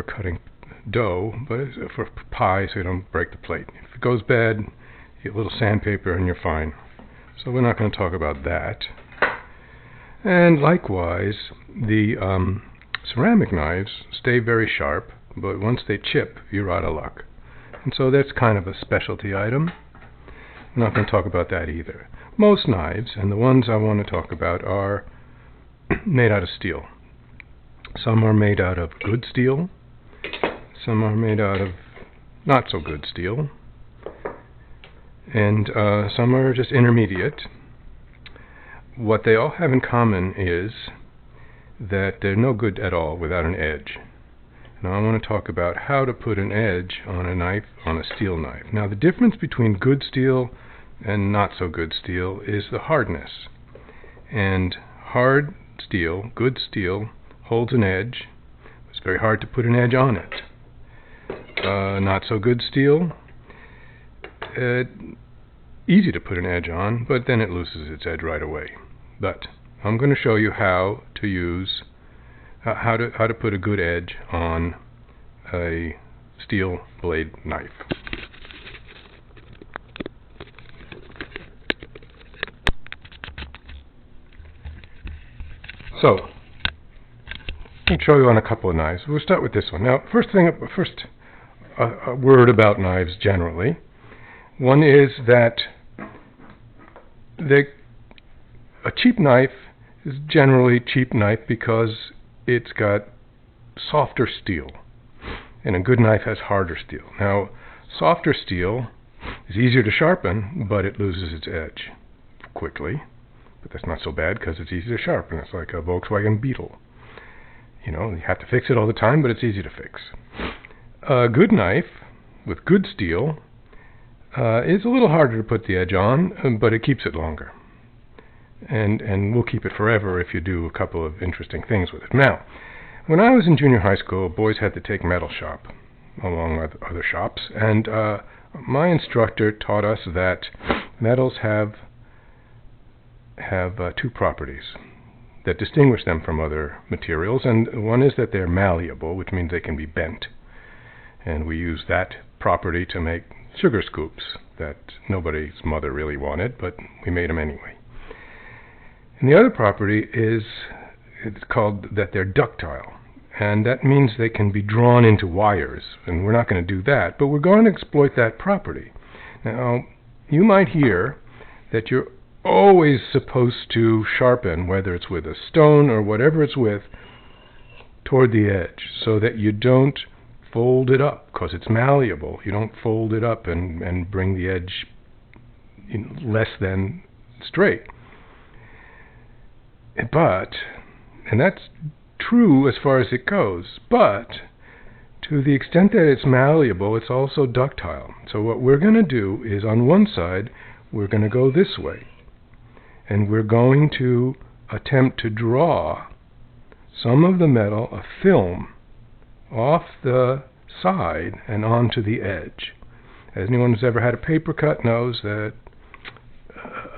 cutting dough, but it's for pie so you don't break the plate. If it goes bad, you get a little sandpaper and you're fine. So we're not going to talk about that. And likewise, the ceramic knives stay very sharp, but once they chip, you're out of luck. And so that's kind of a specialty item. I'm not going to talk about that either. Most knives, and the ones I want to talk about, are made out of steel. Some are made out of good steel. Some are made out of not so good steel. And some are just intermediate. What they all have in common is that they're no good at all without an edge. Now I want to talk about how to put an edge on a knife, on a steel knife. Now the difference between good steel and not so good steel is the hardness. And hard steel, good steel, holds an edge. It's very hard to put an edge on it. Not so good steel, easy to put an edge on, but then it loses its edge right away. But I'm going to show you how to use how to put a good edge on a steel blade knife. So I'll show you on a couple of knives. We'll start with this one. Now, first, a word about knives generally. One is that a cheap knife is generally a cheap knife because it's got softer steel, and a good knife has harder steel. Now, softer steel is easier to sharpen, but it loses its edge quickly. But that's not so bad because it's easy to sharpen. It's like a Volkswagen Beetle. You know, you have to fix it all the time, but it's easy to fix. A good knife with good steel is a little harder to put the edge on, but it keeps it longer. And will keep it forever if you do a couple of interesting things with it. Now, when I was in junior high school, boys had to take metal shop along with other shops, and my instructor taught us that metals have two properties that distinguish them from other materials, and one is that they're malleable, which means they can be bent. And we use that property to make sugar scoops that nobody's mother really wanted, but we made them anyway. And the other property is it's called that they're ductile, and that means they can be drawn into wires, and we're not going to do that, but we're going to exploit that property. Now, you might hear that you're always supposed to sharpen, whether it's with a stone or whatever it's with, toward the edge, so that you don't fold it up, because it's malleable. You don't fold it up and bring the edge less than straight. But, and that's true as far as it goes, but to the extent that it's malleable, it's also ductile. So what we're going to do is, on one side, we're going to go this way, and we're going to attempt to draw some of the metal, a film, off the side and onto the edge. As anyone who's ever had a paper cut knows that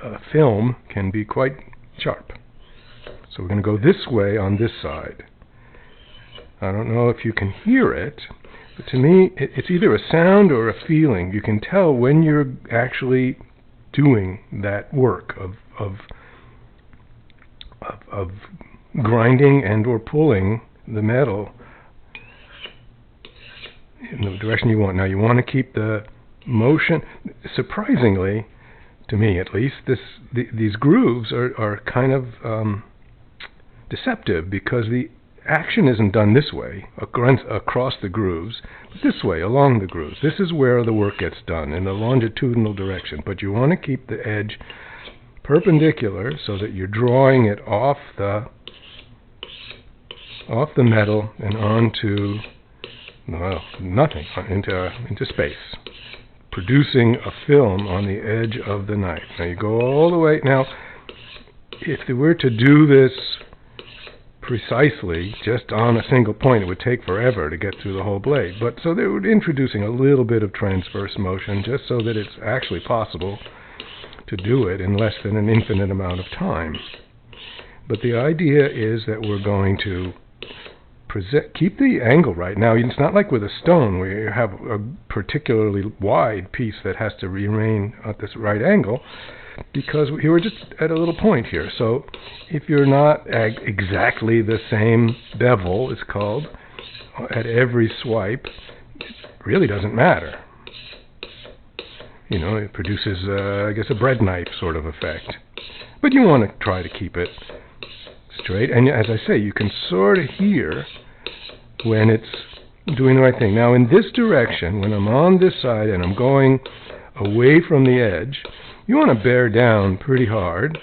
a film can be quite sharp. So we're going to go this way on this side. I don't know if you can hear it, but to me it's either a sound or a feeling. You can tell when you're actually doing that work of grinding and or pulling the metal in the direction you want. Now you want to keep the motion. Surprisingly, to me at least, these grooves are kind of deceptive, because the action isn't done this way across the grooves, but this way along the grooves. This is where the work gets done, in the longitudinal direction. But you want to keep the edge perpendicular so that you're drawing it off the metal and onto nothing, into space, producing a film on the edge of the knife. Now you go all the way. Now, if they were to do this precisely just on a single point, it would take forever to get through the whole blade. But so they were introducing a little bit of transverse motion just so that it's actually possible to do it in less than an infinite amount of time. But the idea is that we're going to keep the angle right. Now, it's not like with a stone where you have a particularly wide piece that has to remain at this right angle, because we were just at a little point here. So if you're not at exactly the same bevel, it's called, at every swipe, it really doesn't matter. You know, it produces, I guess, a bread knife sort of effect. But you want to try to keep it straight. And as I say, you can sort of hear when it's doing the right thing. Now, in this direction, when I'm on this side and I'm going away from the edge, you want to bear down pretty hard,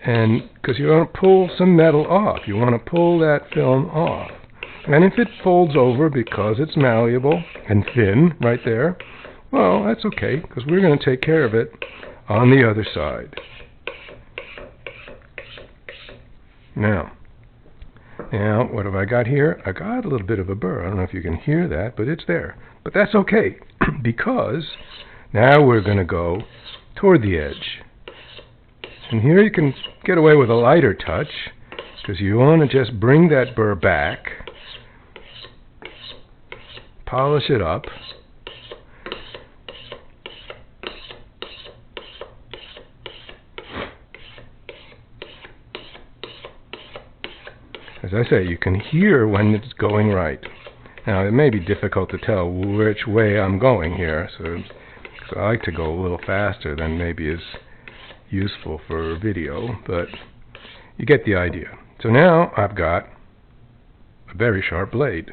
and because you want to pull some metal off. You want to pull that film off. And if it folds over because it's malleable and thin right there, well, that's okay, because we're going to take care of it on the other side. Now, what have I got here? I got a little bit of a burr. I don't know if you can hear that, but it's there. But that's okay, because now we're going to go toward the edge. And here you can get away with a lighter touch, because you want to just bring that burr back, polish it up, as I say, you can hear when it's going right. Now, it may be difficult to tell which way I'm going here, so I like to go a little faster than maybe is useful for video, but you get the idea. So now I've got a very sharp blade.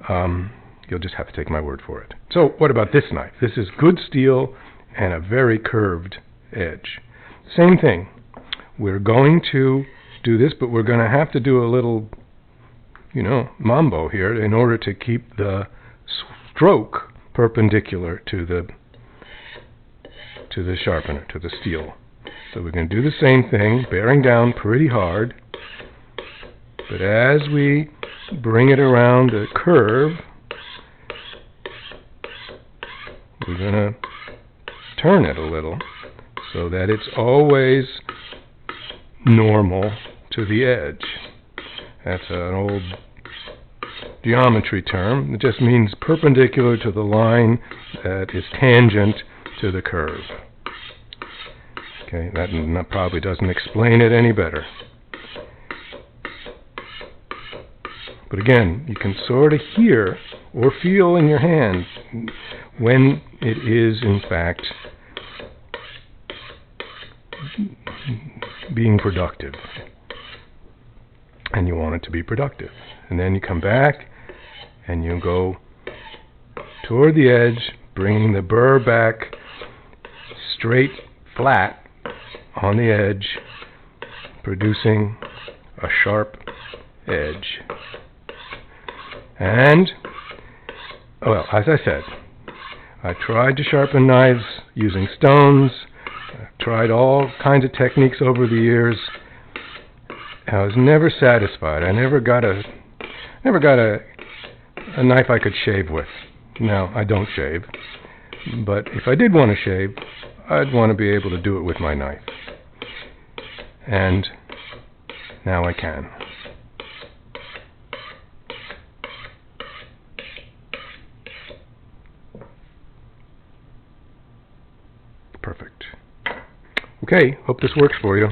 You'll just have to take my word for it. So what about this knife? This is good steel and a very curved edge. Same thing. We're going to do this, but we're going to have to do a little, mambo here in order to keep the stroke perpendicular to the sharpener, to the steel. So we're going to do the same thing, bearing down pretty hard, but as we bring it around the curve, we're going to turn it a little so that it's always normal to the edge. That's an old geometry term. It just means perpendicular to the line that is tangent to the curve. Okay, that probably doesn't explain it any better. But again, you can sort of hear or feel in your hand when it is, in fact, being productive. And you want it to be productive. And then you come back and you go toward the edge, bringing the burr back straight, flat on the edge, producing a sharp edge. And, well, as I said, I tried to sharpen knives using stones. I've tried all kinds of techniques over the years. I was never satisfied. I never got a knife I could shave with. Now, I don't shave, but if I did want to shave, I'd want to be able to do it with my knife. And now I can. Perfect. Okay, hope this works for you.